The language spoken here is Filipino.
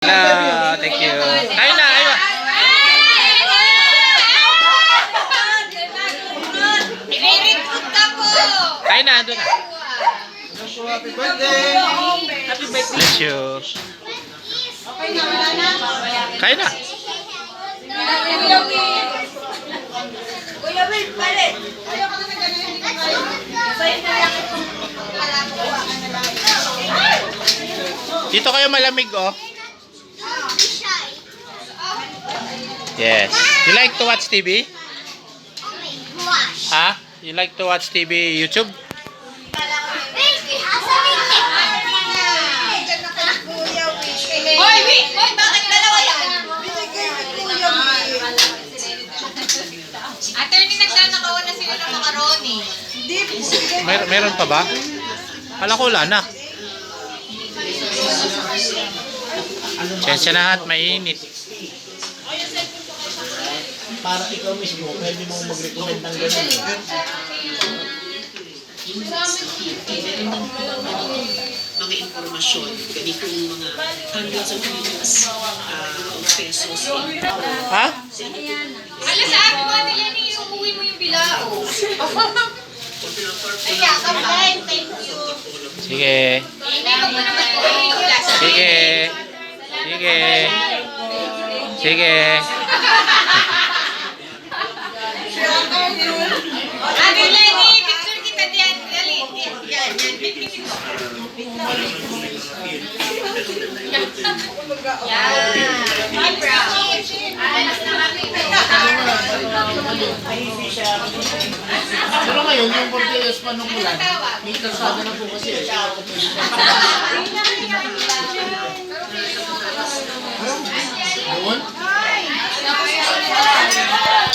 Hello, thank you. Kain na, kain na. Kain na, doon na. Happy birthday! Happy birthday. Bless you. Kain na. Kuya Will, palit. Dito kayo malamig, oh. Yes. You like to watch TV? Ha? You like to watch TV YouTube? Hoy, Will! Hoy, bakit dalawa yan? Attorney, nagdanakawan na sila ng macaroni. Meron pa ba? Kala ko wala na. Sensya na at mainit. Para ikaw mismo, pwede mong mag-recommend ng gano'n. Mga impormasyon, ganitong mga hundreds of millions of pesos. Ha? Ala, sa akin mo na yan eh, umuwi mo yung bilao. Ay, yakap din. Thank you. Sige. Hindi mo pa naman umuwi yung last. Sige. Sige. Sige. Ate Lenny, picture kita diyan. Dali. Yan, yan. Yan. My brow. Alas na kami. Pero ngayon, yung Bordeaux Panungulan, may kalsada na po kasi.